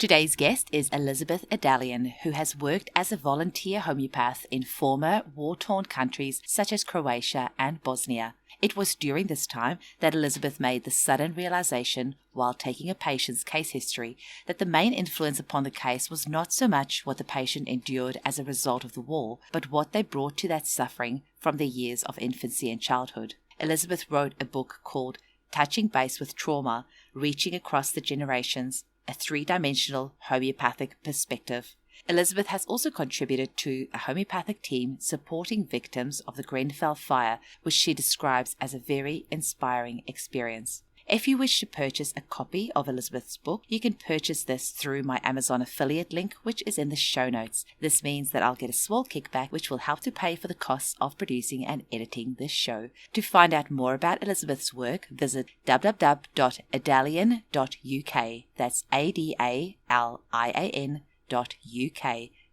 Today's guest is Elizabeth Adalian, who has worked as a volunteer homeopath in former war-torn countries such as Croatia and Bosnia. It was during this time that Elizabeth made the sudden realization, while taking a patient's case history, that the main influence upon the case was not so much what the patient endured as a result of the war, but what they brought to that suffering from their years of infancy and childhood. Elizabeth wrote a book called Touching Base with Trauma, Reaching Across the Generations, a three-dimensional homeopathic perspective. Elizabeth has also contributed to a homeopathic team supporting victims of the Grenfell fire, which she describes as a very inspiring experience. If you wish to purchase a copy of Elizabeth's book, you can purchase this through my Amazon affiliate link, which is in the show notes. This means that I'll get a small kickback, which will help to pay for the costs of producing and editing this show. To find out more about Elizabeth's work, visit www.adalian.uk. That's ADALIAN.uk.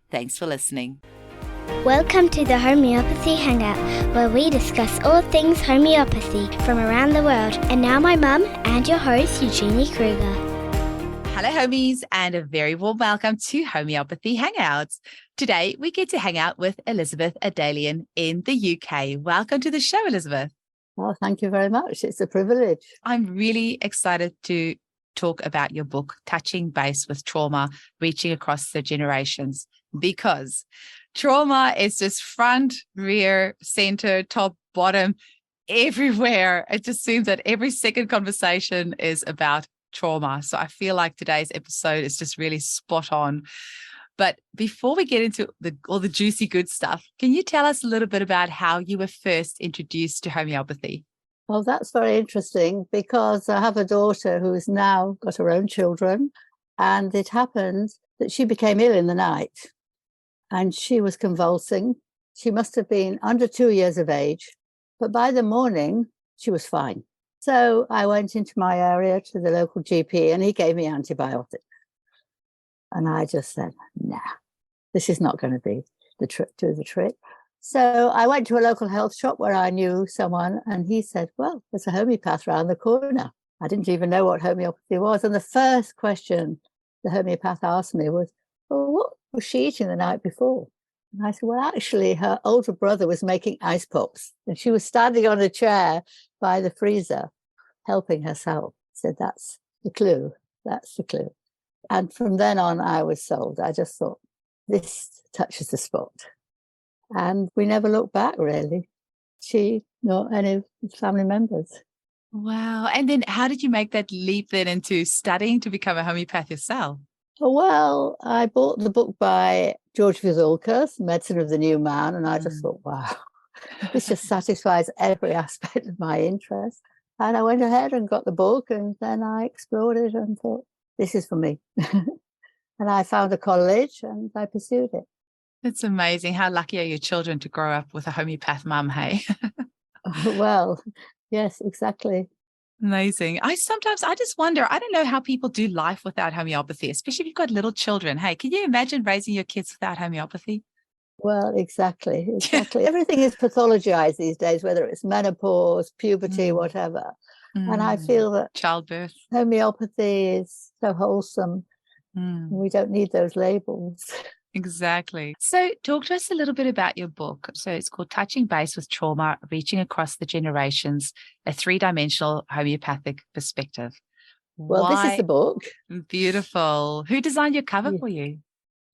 Thanks for listening. Welcome to the Homeopathy Hangout, where we discuss all things homeopathy from around the world. And now my mum and your host, Eugenie Kruger. Hello, homies, and a very warm welcome to Homeopathy Hangouts. Today, we get to hang out with Elizabeth Adalian in the UK. Welcome to the show, Elizabeth. Well, thank you very much. It's a privilege. I'm really excited to talk about your book, Touching Base with Trauma, Reaching Across the Generations, because trauma is just front, rear, center, top, bottom, everywhere. It just seems that every second conversation is about trauma. So I feel like today's episode is just really spot on. But before we get into all the juicy good stuff, can you tell us a little bit about how you were first introduced to homeopathy? Well, that's very interesting because I have a daughter who has now got her own children, and it happened that she became ill in the night and she was convulsing. She must have been under 2 years of age, but by the morning she was fine. So I went into my area to the local GP and he gave me antibiotics. And I just said, nah, this is not going to be the trick, do the trick. So I went to a local health shop where I knew someone, and he said, well, there's a homeopath around the corner. I didn't even know what homeopathy was. And the first question the homeopath asked me was, well, what was she eating the night before? And I said, well, actually, her older brother was making ice pops, and she was standing on a chair by the freezer, helping herself. I said, that's the clue. That's the clue. And from then on, I was sold. I just thought, this touches the spot. And we never looked back, really. She, nor any of his family members. Wow. And then how did you make that leap then into studying to become a homeopath yourself? Well, I bought the book by George Vizulkas, Medicine of the New Man, and I just thought, wow, this just satisfies every aspect of my interest. And I went ahead and got the book, and then I explored it and thought, this is for me. And I found a college and I pursued it. It's amazing. How lucky are your children to grow up with a homeopath mum, hey? Well, yes, exactly. Amazing. I just wonder, I don't know how people do life without homeopathy, especially if you've got little children. Hey, can you imagine raising your kids without homeopathy? Well, exactly. Everything is pathologized these days, whether it's menopause, puberty, whatever. And I feel that childbirth, homeopathy is so wholesome. We don't need those labels. Exactly. So talk to us a little bit about your book. So it's called Touching Base with Trauma, Reaching Across the Generations, a three-dimensional homeopathic perspective. Well, this is the book. Beautiful. Who designed your cover for you?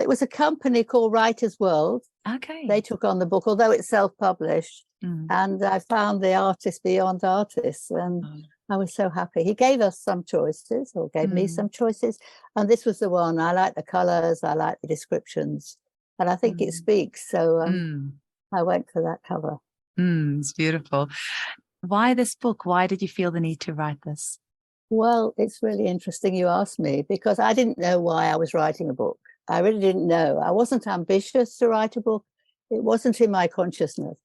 It was a company called Writers World. Okay. They took on the book, although it's self-published. And I found the artist beyond artists. And I was so happy. He gave us some choices, or gave me some choices. And this was the one. I like the colours. I like the descriptions. And I think it speaks. So I went for that cover. It's beautiful. Why this book? Why did you feel the need to write this? Well, it's really interesting you asked me, because I didn't know why I was writing a book. I really didn't know. I wasn't ambitious to write a book. It wasn't in my consciousness.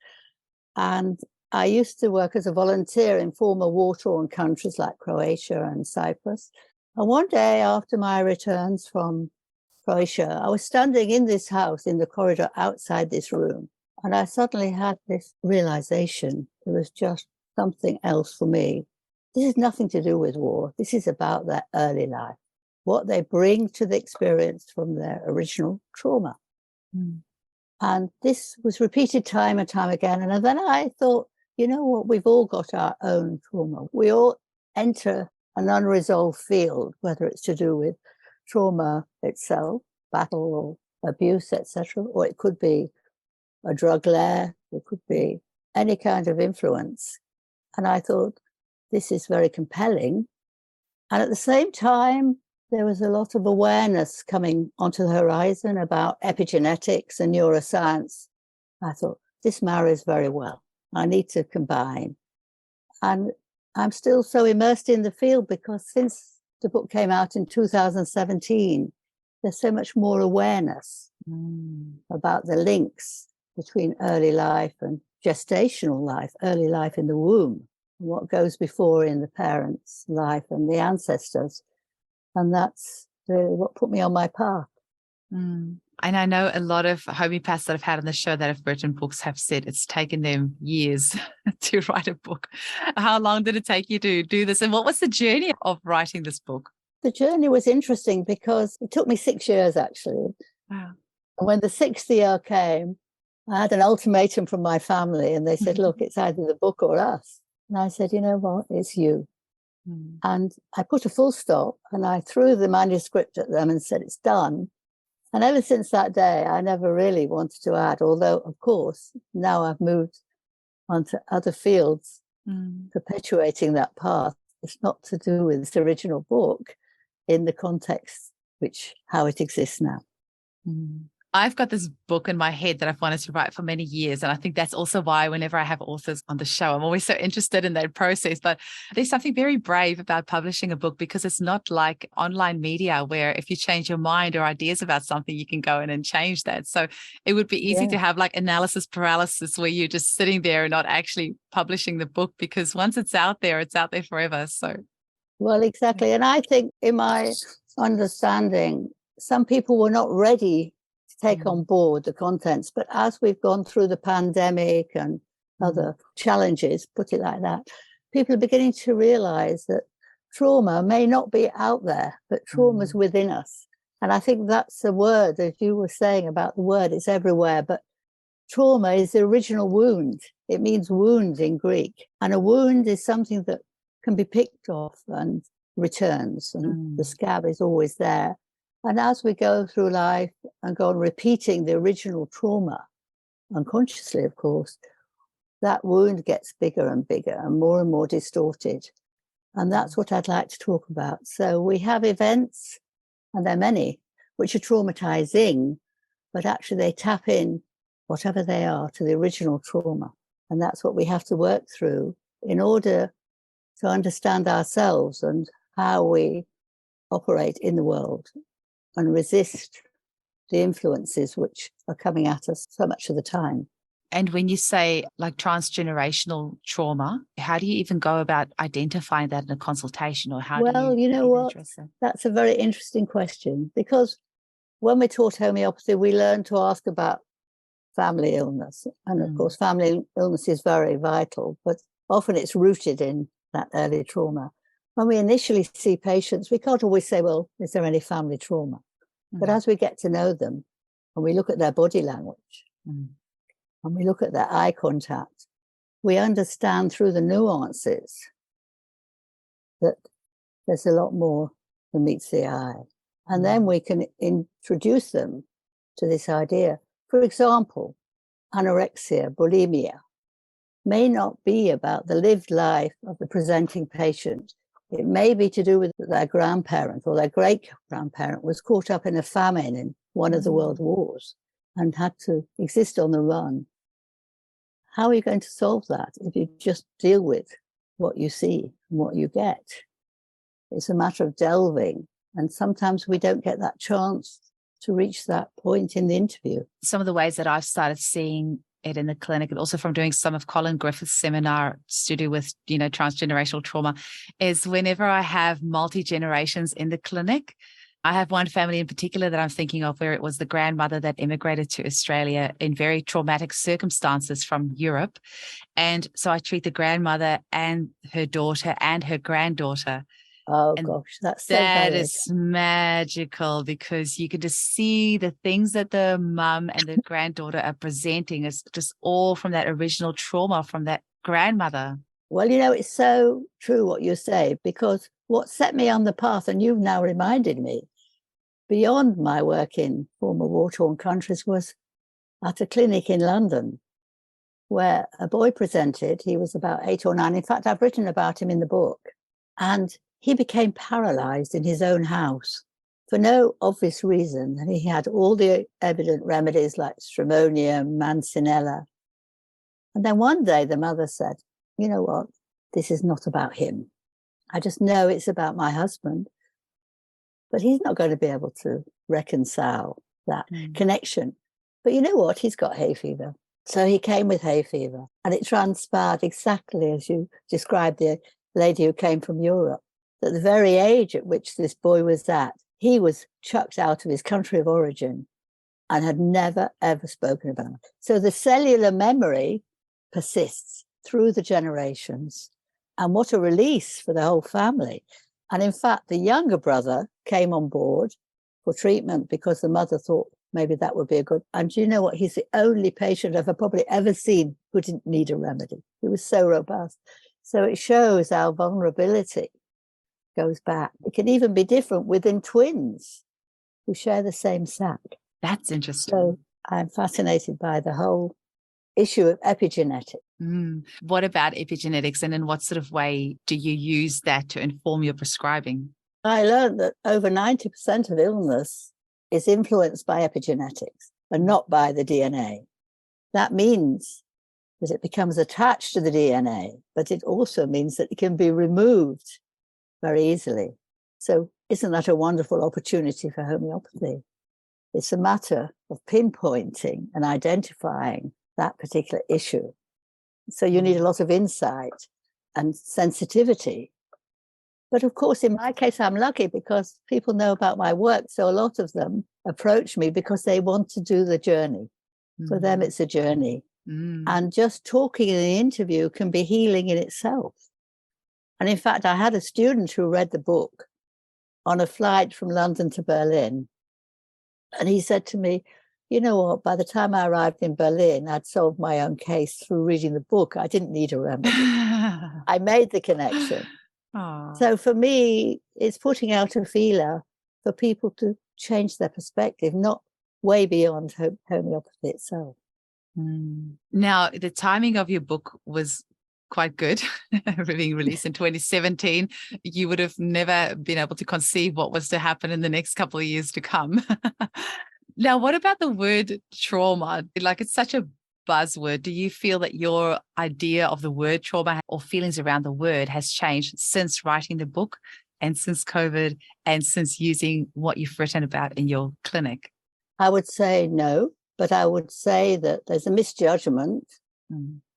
And I used to work as a volunteer in former war-torn countries like Croatia and Cyprus. And one day after my returns from Croatia, I was standing in this house in the corridor outside this room. And I suddenly had this realization. There was just something else for me. This has nothing to do with war. This is about that early life. what they bring to the experience from their original trauma. Mm. And this was repeated time and time again. And then I thought, you know what, we've all got our own trauma. We all enter an unresolved field, whether it's to do with trauma itself, battle or abuse, etc., or it could be a drug lair, it could be any kind of influence. And I thought, this is very compelling. And at the same time, there was a lot of awareness coming onto the horizon about epigenetics and neuroscience. I thought, this marries very well. I need to combine. And I'm still so immersed in the field because since the book came out in 2017, there's so much more awareness about the links between early life and gestational life, early life in the womb, what goes before in the parents' life and the ancestors. And that's really what put me on my path. And I know a lot of homeopaths that I've had on the show that have written books have said it's taken them years to write a book. How long did it take you to do this? And what was the journey of writing this book? The journey was interesting because it took me 6 years, actually. Wow. And when the 6th year came, I had an ultimatum from my family and they said, look, it's either the book or us. And I said, you know what, it's you. And I put a full stop and I threw the manuscript at them and said, it's done. And ever since that day, I never really wanted to add, although, of course, now I've moved onto other fields, perpetuating that path. It's not to do with this original book in the context how it exists now. I've got this book in my head that I've wanted to write for many years. And I think that's also why whenever I have authors on the show, I'm always so interested in that process. But there's something very brave about publishing a book because it's not like online media where if you change your mind or ideas about something, you can go in and change that. So it would be easy to have like analysis paralysis where you're just sitting there and not actually publishing the book because once it's out there forever. So. Well, exactly. And I think in my understanding, some people were not ready take on board the contents. But as we've gone through the pandemic and other challenges, put it like that, people are beginning to realize that trauma may not be out there, but trauma is within us. And I think that's a word, as you were saying about the word, it's everywhere. But trauma is the original wound. It means wound in Greek. And a wound is something that can be picked off and returns. And the scab is always there. And as we go through life and go on repeating the original trauma, unconsciously, of course, that wound gets bigger and bigger and more distorted. And that's what I'd like to talk about. So we have events, and there are many, which are traumatizing, but actually they tap in, whatever they are, to the original trauma. And that's what we have to work through in order to understand ourselves and how we operate in the world and resist the influences which are coming at us so much of the time. And when you say like transgenerational trauma, how do you even go about identifying that in a consultation, or how do you? Well, you know what? That's a very interesting question, because when we taught homeopathy, we learned to ask about family illness. And of course, family illness is very vital, but often it's rooted in that early trauma. When we initially see patients, we can't always say, well, is there any family trauma? But as we get to know them and we look at their body language and we look at their eye contact, we understand through the nuances that there's a lot more than meets the eye. And then we can introduce them to this idea. For example, anorexia, bulimia may not be about the lived life of the presenting patient. It may be to do with their grandparent or their great-grandparent was caught up in a famine in one of the world wars and had to exist on the run. How are you going to solve that if you just deal with what you see and what you get? It's a matter of delving, and sometimes we don't get that chance to reach that point in the interview. Some of the ways that I've started seeing it in the clinic, and also from doing some of Colin Griffith's seminar to do with, transgenerational trauma, is whenever I have multi-generations in the clinic. I have one family in particular that I'm thinking of where it was the grandmother that immigrated to Australia in very traumatic circumstances from Europe. And so I treat the grandmother and her daughter and her granddaughter. Oh, And gosh, that's so that valid. is magical because you can just see the things that the mum and the granddaughter are presenting is just all from that original trauma from that grandmother. Well, it's so true what you say, because what set me on the path, and you've now reminded me, beyond my work in former war-torn countries, was at a clinic in London where a boy presented. He was about 8 or 9. In fact, I've written about him in the book. And he became paralyzed in his own house for no obvious reason. And he had all the evident remedies like stramonium, mancinella. And then one day the mother said, you know what? This is not about him. I just know it's about my husband. But he's not going to be able to reconcile that connection. But you know what? He's got hay fever. So he came with hay fever. And it transpired exactly as you described the lady who came from Europe. At the very age at which this boy was at, he was chucked out of his country of origin and had never, ever spoken about it. So the cellular memory persists through the generations. And what a release for the whole family. And in fact, the younger brother came on board for treatment because the mother thought maybe that would be a good. And you know what? He's the only patient I've probably ever seen who didn't need a remedy. He was so robust. So it shows our vulnerability goes back. It can even be different within twins who share the same sac. That's interesting. So I'm fascinated by the whole issue of epigenetics. What about epigenetics, and in what sort of way do you use that to inform your prescribing? I learned that over 90% of illness is influenced by epigenetics and not by the DNA. That means that it becomes attached to the DNA, but it also means that it can be removed very easily. So isn't that a wonderful opportunity for homeopathy? It's a matter of pinpointing and identifying that particular issue. So you need a lot of insight and sensitivity. But of course, in my case, I'm lucky because people know about my work. So a lot of them approach me because they want to do the journey. For them, it's a journey. And just talking in the interview can be healing in itself. And in fact, I had a student who read the book on a flight from London to Berlin. And he said to me, you know what, by the time I arrived in Berlin, I'd solved my own case through reading the book. I didn't need a remedy. I made the connection. So for me, it's putting out a feeler for people to change their perspective, not way beyond homeopathy itself. Now, the timing of your book was quite good, being released in 2017. You would have never been able to conceive what was to happen in the next couple of years to come. Now, what about the word trauma? Like, it's such a buzzword. Do you feel that your idea of the word trauma or feelings around the word has changed since writing the book and since COVID and since using what you've written about in your clinic? I would say no, but I would say that there's a misjudgment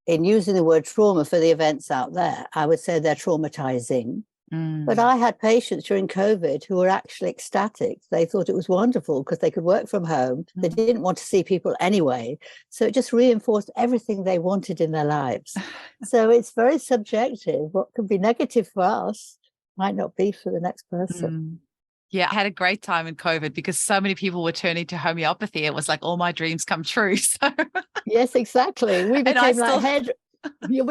in using the word trauma for the events out there. I would say they're traumatizing. But I had patients during COVID who were actually ecstatic. They thought it was wonderful because they could work from home. They didn't want to see people anyway. So it just reinforced everything they wanted in their lives. So it's very subjective. What can be negative for us might not be for the next person. Yeah, I had a great time in COVID because so many people were turning to homeopathy. It was like all my dreams come true. So yes, exactly. We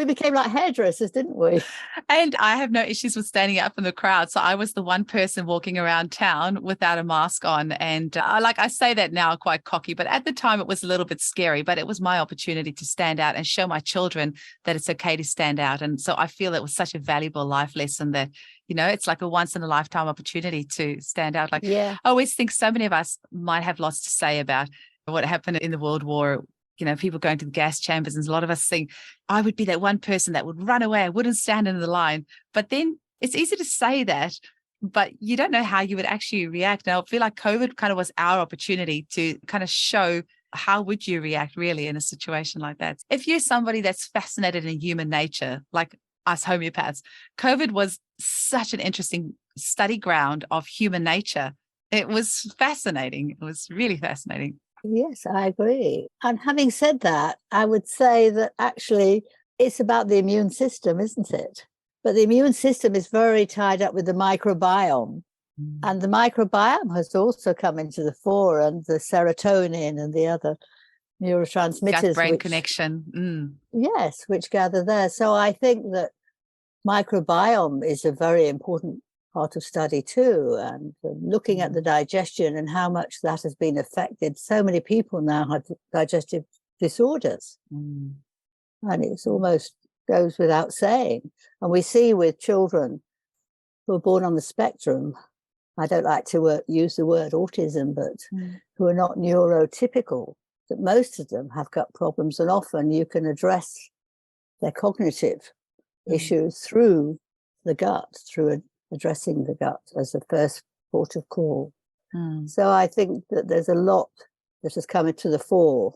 became like hairdressers, didn't we? And I have no issues with standing up in the crowd. So I was the one person walking around town without a mask on. And I say that now quite cocky, but at the time it was a little bit scary, but it was my opportunity to stand out and show my children that it's okay to stand out. And so I feel it was such a valuable life lesson that, it's like a once in a lifetime opportunity to stand out. Like, I always think so many of us might have lots to say about what happened in the World War. People going to the gas chambers, and a lot of us think, I would be that one person that would run away. I wouldn't stand in the line. But then it's easy to say that, but you don't know how you would actually react. And I feel like COVID kind of was our opportunity to kind of show how would you react really in a situation like that. If you're somebody that's fascinated in human nature, like us homeopaths, COVID was such an interesting study ground of human nature. It was fascinating. It was really fascinating. Yes, I agree. And having said that, I would say that actually it's about the immune system, isn't it? But the immune system is very tied up with the microbiome. And the microbiome has also come into the fore, and the serotonin and the other neurotransmitters. Gut-brain connection. Yes, which gather there. So I think that microbiome is a very important part of study too, and looking at the digestion and how much that has been affected. So many people now have digestive disorders, and it's almost goes without saying. And we see with children who are born on the spectrum, I don't like to use the word autism, but who are not neurotypical, that most of them have gut problems, and often you can address their cognitive issues through the gut, through addressing the gut as the first port of call. So I think that there's a lot that has come into the fore.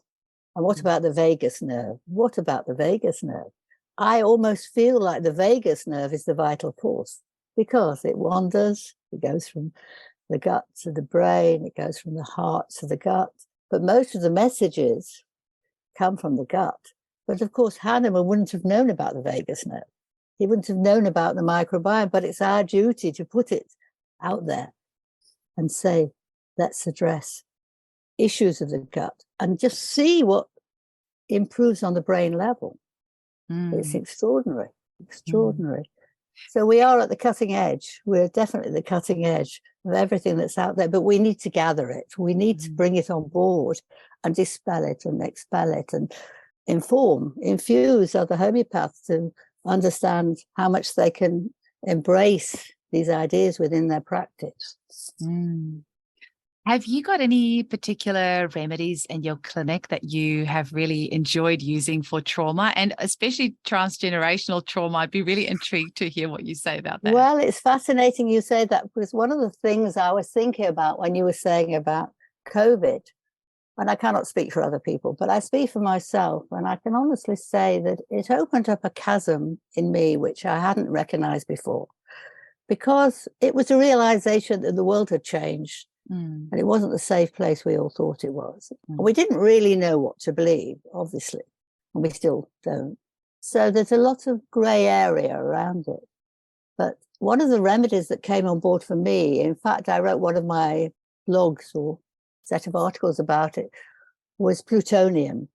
And what about the vagus nerve? What about the vagus nerve? I almost feel like the vagus nerve is the vital force, because it wanders, it goes from the gut to the brain, it goes from the heart to the gut. But most of the messages come from the gut. But of course, Hahnemann wouldn't have known about the vagus nerve. He wouldn't have known about the microbiome, but it's our duty to put it out there and say, let's address issues of the gut and just see what improves on the brain level. It's extraordinary, extraordinary. So we are at the cutting edge. We're definitely the cutting edge of everything that's out there, but we need to gather it. We need to bring it on board and dispel it and expel it and infuse other homeopaths to understand how much they can embrace these ideas within their practice. Have you got any particular remedies in your clinic that you have really enjoyed using for trauma, and especially transgenerational trauma? I'd be really intrigued to hear what you say about that. Well, it's fascinating you say that, because one of the things I was thinking about when you were saying about COVID, and I cannot speak for other people, but I speak for myself, and I can honestly say that it opened up a chasm in me which I hadn't recognized before, because it was a realization that the world had changed. And it wasn't the safe place we all thought it was. And we didn't really know what to believe, obviously, and we still don't. So there's a lot of grey area around it. But one of the remedies that came on board for me, in fact, I wrote one of my blogs or set of articles about it, was plutonium.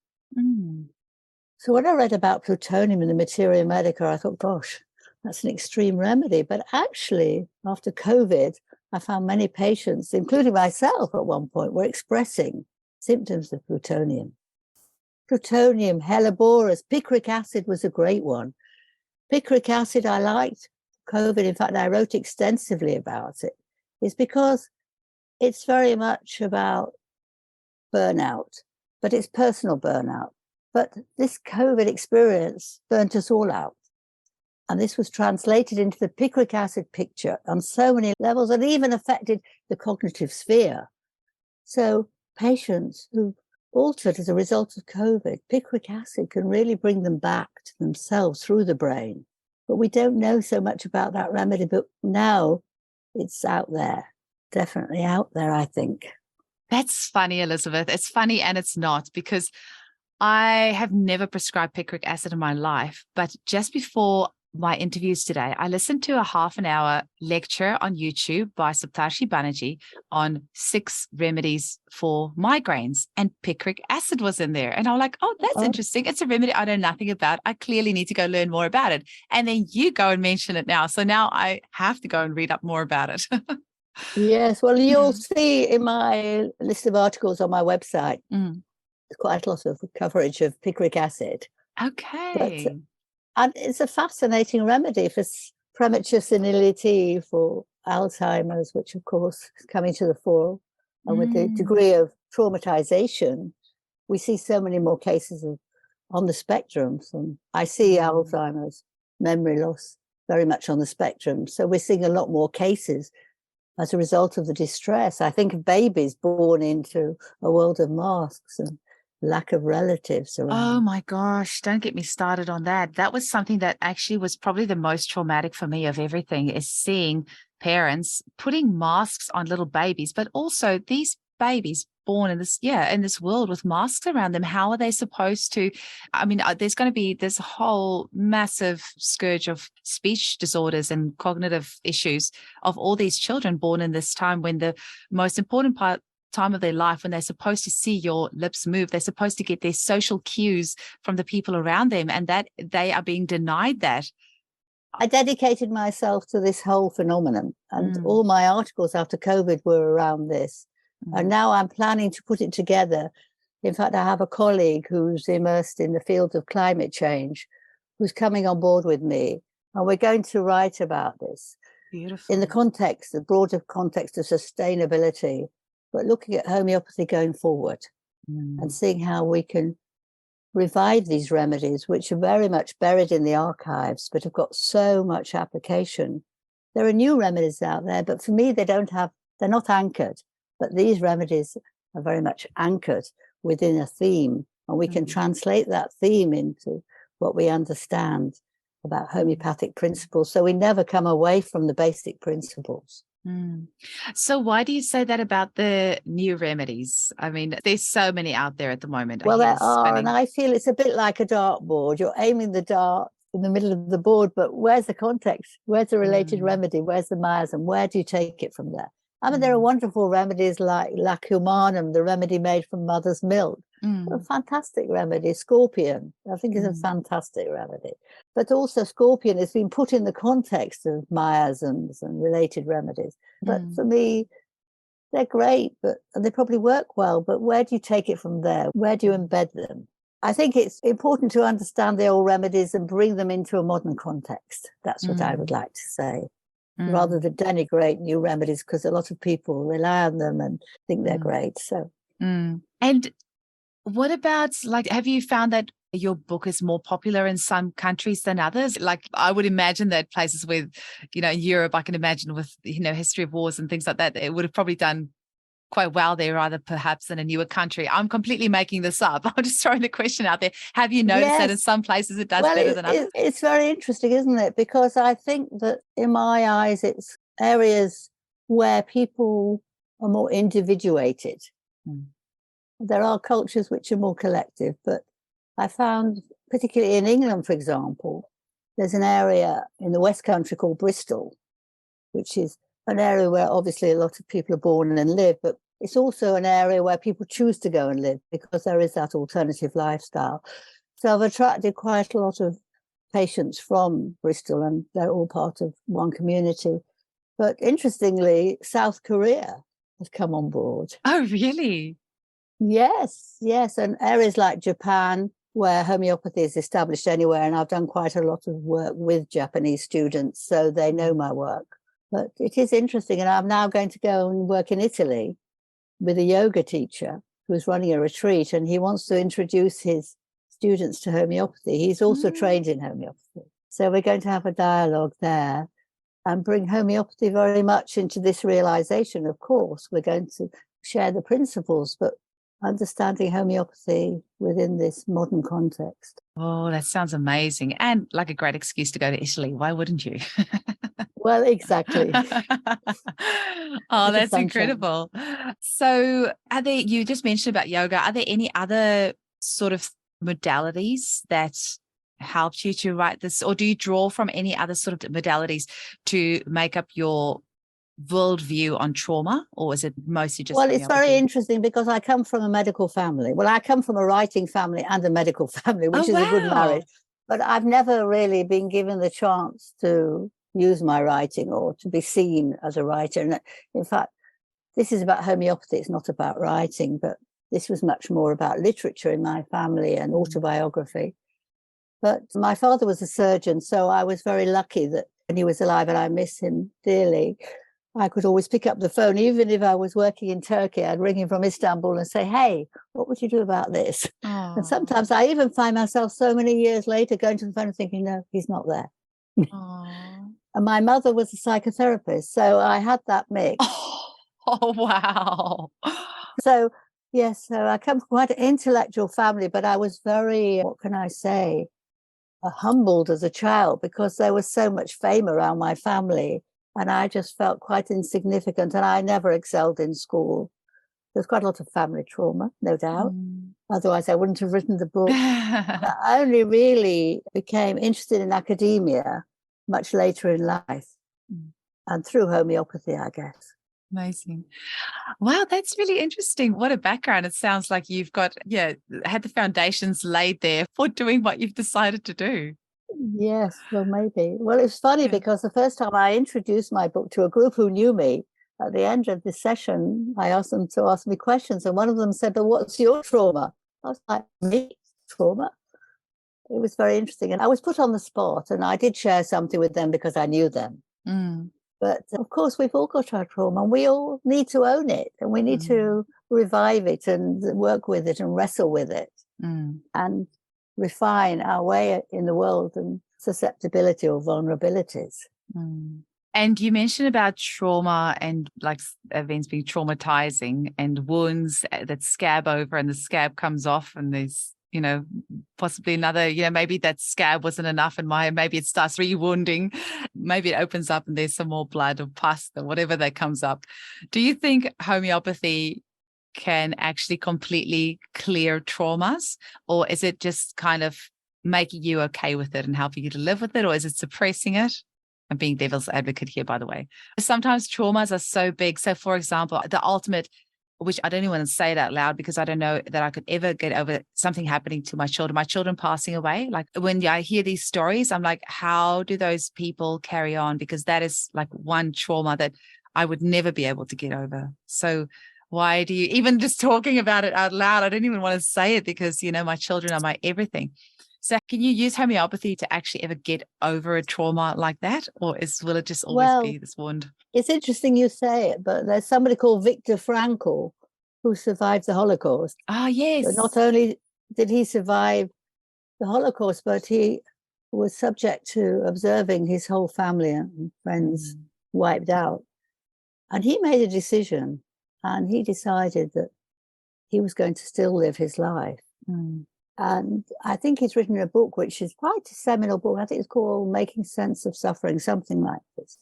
So when I read about plutonium in the Materia Medica, I thought, gosh, that's an extreme remedy. But actually, after COVID, I found many patients, including myself at one point, were expressing symptoms of plutonium. Plutonium, hellebores, picric acid was a great one. Picric acid I liked. COVID, in fact, I wrote extensively about it, is because it's very much about burnout, but it's personal burnout. But this COVID experience burnt us all out. And this was translated into the picric acid picture on so many levels, and even affected the cognitive sphere. So patients who altered as a result of COVID, picric acid can really bring them back to themselves through the brain. But we don't know so much about that remedy, but now it's out there, definitely out there, I think. That's funny, Elizabeth. It's funny and it's not, because I have never prescribed picric acid in my life, but just before my interviews today, I listened to a half-an-hour lecture on YouTube by Saptarshi Banerjee on 6 remedies for migraines, and picric acid was in there. And I'm like, oh, that's interesting. It's a remedy I know nothing about. I clearly need to go learn more about it. And then you go and mention it now. So now I have to go and read up more about it. Yes, well, you'll see in my list of articles on my website, there's quite a lot of coverage of picric acid. Okay. And it's a fascinating remedy for premature senility, for Alzheimer's, which of course is coming to the fore. And with the degree of traumatization, we see so many more cases on the spectrum. And I see Alzheimer's, memory loss, very much on the spectrum. So we're seeing a lot more cases as a result of the distress. I think of babies born into a world of masks and lack of relatives around. Oh my gosh, don't get me started on that. That was something that actually was probably the most traumatic for me of everything, is seeing parents putting masks on little babies, but also these babies born in this world with masks around them. How are they supposed to? I mean, there's going to be this whole massive scourge of speech disorders and cognitive issues of all these children born in this time when the most important time of their life, when they're supposed to see your lips move, they're supposed to get their social cues from the people around them, and that they are being denied that. I dedicated myself to this whole phenomenon, and all my articles after COVID were around this. And now I'm planning to put it together. In fact, I have a colleague who's immersed in the field of climate change, who's coming on board with me, and we're going to write about this. Beautiful. In the broader context of sustainability, but looking at homeopathy going forward and seeing how we can revive these remedies, which are very much buried in the archives, but have got so much application. There are new remedies out there, but for me, they're not anchored. But these remedies are very much anchored within a theme, and we can translate that theme into what we understand about homeopathic principles. So we never come away from the basic principles. So why do you say that about the new remedies? I mean, there's so many out there at the moment. Well, there are, and I feel it's a bit like a dartboard. You're aiming the dart in the middle of the board, but where's the context? Where's the related remedy? Where's the miasm? Where do you take it from there? I mean, there are wonderful remedies like lacumanum, the remedy made from mother's milk. A fantastic remedy. Scorpion, I think, is a fantastic remedy. But also scorpion has been put in the context of miasms and related remedies. But for me, they're great, and they probably work well. But where do you take it from there? Where do you embed them? I think it's important to understand the old remedies and bring them into a modern context. That's what I would like to say, rather than denigrate new remedies, because a lot of people rely on them and think they're great. So, and what about, like, have you found that your book is more popular in some countries than others? Like, I would imagine that places with, Europe, I can imagine with, history of wars and things like that, it would have probably done quite well there, rather perhaps than a newer country. I'm completely making this up. I'm just throwing the question out there. Have you noticed that in some places it does better than others? It's very interesting, isn't it? Because I think that in my eyes, it's areas where people are more individuated. There are cultures which are more collective, but I found, particularly in England, for example, there's an area in the West Country called Bristol, which is an area where obviously a lot of people are born and live, but it's also an area where people choose to go and live because there is that alternative lifestyle. So I've attracted quite a lot of patients from Bristol, and they're all part of one community. But interestingly, South Korea has come on board. Oh, really? Yes. And areas like Japan, where homeopathy is established anywhere, and I've done quite a lot of work with Japanese students, so they know my work. But it is interesting, and I'm now going to go and work in Italy with a yoga teacher who's running a retreat, and he wants to introduce his students to homeopathy. He's also trained in homeopathy. So we're going to have a dialogue there and bring homeopathy very much into this realization. Of course, we're going to share the principles, but understanding homeopathy within this modern context. Oh, that sounds amazing. And like a great excuse to go to Italy. Why wouldn't you? Well, exactly. Oh, that's incredible. So you just mentioned about yoga. Are there any other sort of modalities that helped you to write this? Or do you draw from any other sort of modalities to make up your worldview on trauma, or is it mostly just it's very interesting because I come from a medical family. Well, I come from a writing family and a medical family, which is a good marriage. But I've never really been given the chance to use my writing or to be seen as a writer. And in fact, this is about homeopathy. It's not about writing, but this was much more about literature in my family and autobiography. But my father was a surgeon, so I was very lucky that when he was alive, and I miss him dearly, I could always pick up the phone. Even if I was working in Turkey, I'd ring him from Istanbul and say, hey, what would you do about this? Aww. And sometimes I even find myself so many years later going to the phone and thinking, no, he's not there. And my mother was a psychotherapist, so I had that mix. Oh, wow. So, yes, so I come from quite an intellectual family, but I was very, what can I say, humbled as a child because there was so much fame around my family. And I just felt quite insignificant, and I never excelled in school. There's quite a lot of family trauma, no doubt. Otherwise, I wouldn't have written the book. I only really became interested in academia much later in life and through homeopathy, I guess. Amazing. Wow, that's really interesting. What a background. It sounds like you've got, had the foundations laid there for doing what you've decided to do. Yes, well, maybe. Well, it's funny because the first time I introduced my book to a group who knew me, at the end of the session, I asked them to ask me questions. And one of them said, "But what's your trauma?" I was like, "Me? Trauma?" It was very interesting. And I was put on the spot, and I did share something with them because I knew them. But of course, we've all got our trauma, and we all need to own it, and we need to revive it and work with it and wrestle with it and refine our way in the world and susceptibility or vulnerabilities. And you mentioned about trauma and like events being traumatizing and wounds that scab over and the scab comes off and there's, possibly another, maybe that scab wasn't enough and maybe it starts re-wounding. Maybe it opens up and there's some more blood or pus or whatever that comes up. Do you think homeopathy can actually completely clear traumas, or is it just kind of making you okay with it and helping you to live with it, or is it suppressing it? I'm being devil's advocate here, by the way. Sometimes traumas are so big. So, for example, the ultimate, which I don't even want to say it out loud because I don't know that I could ever get over something happening to my children passing away. Like when I hear these stories, I'm like, how do those people carry on? Because that is like one trauma that I would never be able to get over. So why do you, even just talking about it out loud, I don't even want to say it because, my children are my everything. So can you use homeopathy to actually ever get over a trauma like that? Or will it just always be this wound? It's interesting you say it, but there's somebody called Viktor Frankl who survived the Holocaust. Ah, yes. But not only did he survive the Holocaust, but he was subject to observing his whole family and friends wiped out. And he made a decision, and he decided that he was going to still live his life. And I think he's written a book, which is quite a seminal book. I think it's called Making Sense of Suffering, something like this.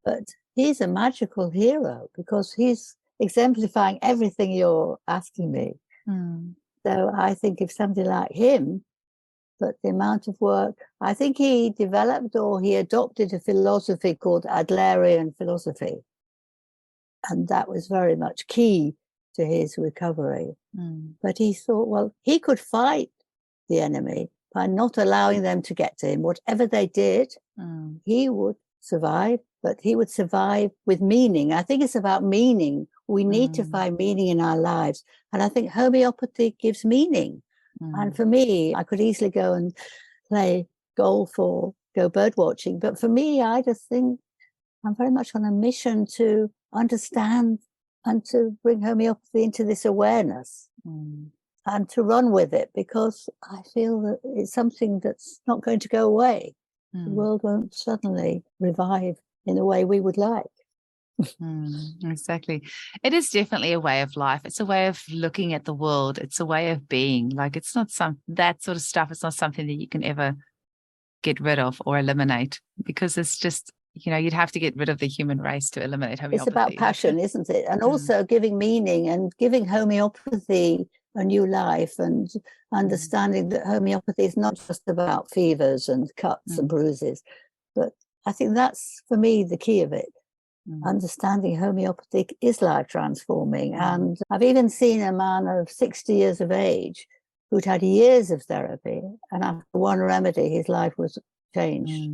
But he's a magical hero because he's exemplifying everything you're asking me. So I think if somebody like him, but the amount of work, I think he developed or he adopted a philosophy called Adalian philosophy. And that was very much key to his recovery. But he thought, well, he could fight the enemy by not allowing them to get to him. Whatever they did, he would survive, but he would survive with meaning. I think it's about meaning. We need to find meaning in our lives. And I think homeopathy gives meaning. And for me, I could easily go and play golf or go bird watching. But for me, I just think I'm very much on a mission to understand and to bring homeopathy into this awareness and to run with it, because I feel that it's something that's not going to go away. The world won't suddenly revive in the way we would like. Exactly. It is definitely a way of life. It's a way of looking at the world. It's a way of being. Like it's not that sort of stuff. It's not something that you can ever get rid of or eliminate, because it's just, you'd have to get rid of the human race to eliminate homeopathy. It's about passion, isn't it? And also giving meaning and giving homeopathy a new life, and understanding that homeopathy is not just about fevers and cuts and bruises. But I think that's, for me, the key of it. Understanding homeopathy is life transforming. And I've even seen a man of 60 years of age who'd had years of therapy, and after one remedy, his life was changed.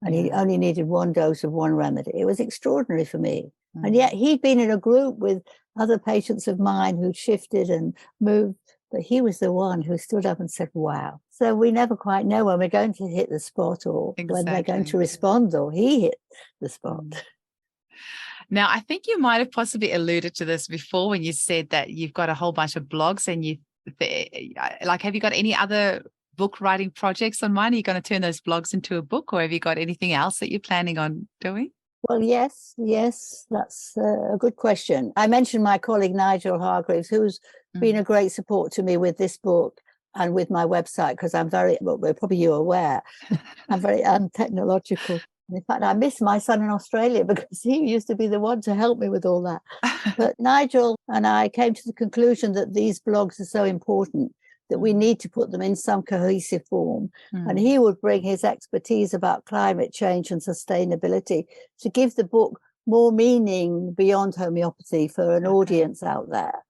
And he only needed one dose of one remedy. It was extraordinary for me. And yet he'd been in a group with other patients of mine who'd shifted and moved, but he was the one who stood up and said, wow. So we never quite know when we're going to hit the spot, or when they're going to respond, or he hit the spot. Now, I think you might have possibly alluded to this before when you said that you've got a whole bunch of blogs, and have you got any other book writing projects on mind? Are you going to turn those blogs into a book, or have you got anything else that you're planning on doing? Well, yes, that's a good question. I mentioned my colleague Nigel Hargreaves, who's been a great support to me with this book and with my website, because I'm very, well, probably you're aware, I'm very untechnological. And in fact, I miss my son in Australia because he used to be the one to help me with all that. But Nigel and I came to the conclusion that these blogs are so important that we need to put them in some cohesive form. And he would bring his expertise about climate change and sustainability to give the book more meaning beyond homeopathy for an audience out there,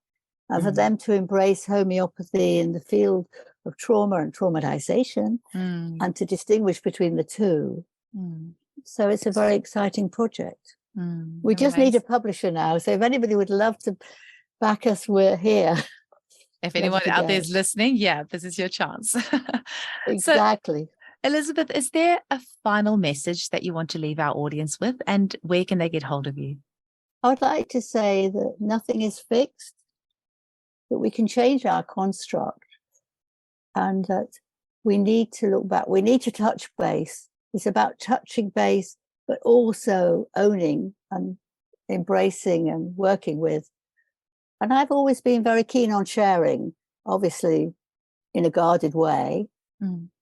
and for them to embrace homeopathy in the field of trauma and traumatization, and to distinguish between the two. So it's a very exciting project. We just need a publisher now. So if anybody would love to back us, we're here. If anyone out there is listening, this is your chance. Exactly. So, Elizabeth, is there a final message that you want to leave our audience with, and where can they get hold of you? I'd like to say that nothing is fixed, that we can change our construct, and that we need to look back. We need to touch base. It's about touching base, but also owning and embracing and working with. And I've always been very keen on sharing, obviously in a guarded way,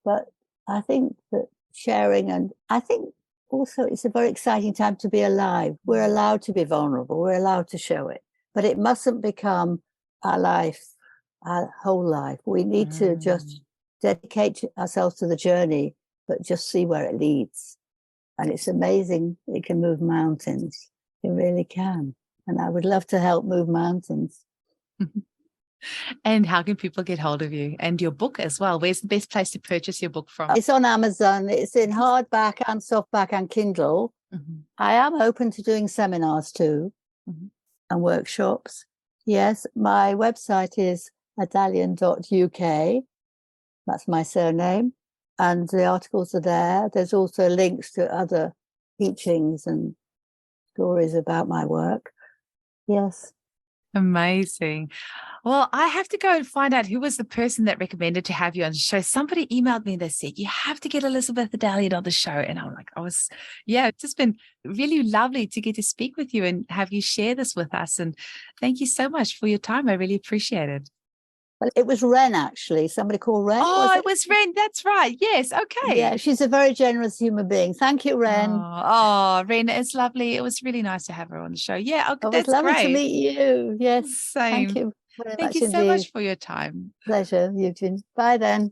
but I think that sharing, and I think also it's a very exciting time to be alive. We're allowed to be vulnerable. We're allowed to show it, but it mustn't become our life, our whole life. We need to just dedicate ourselves to the journey, but just see where it leads. And it's amazing. It can move mountains. It really can. And I would love to help move mountains. And how can people get hold of you and your book as well? Where's the best place to purchase your book from? It's on Amazon. It's in hardback and softback and Kindle. I am open to doing seminars too, and workshops. Yes, my website is adalian.uk. That's my surname. And the articles are there. There's also links to other teachings and stories about my work. Yes. Amazing. Well, I have to go and find out who was the person that recommended to have you on the show. Somebody emailed me, they said, you have to get Elizabeth Adalian on the show. And I'm like, it's just been really lovely to get to speak with you and have you share this with us. And thank you so much for your time. I really appreciate it. Well, it was Ren, actually. Somebody called Ren. Oh, it was Ren. That's right. Yes. Okay. Yeah, she's a very generous human being. Thank you, Ren. Oh, Ren, it's lovely. It was really nice to have her on the show. Yeah, it that's was lovely great. to meet you. Yes. Same. Thank you very Thank much you so indeed. much for your time. Pleasure, Eugene. Bye then.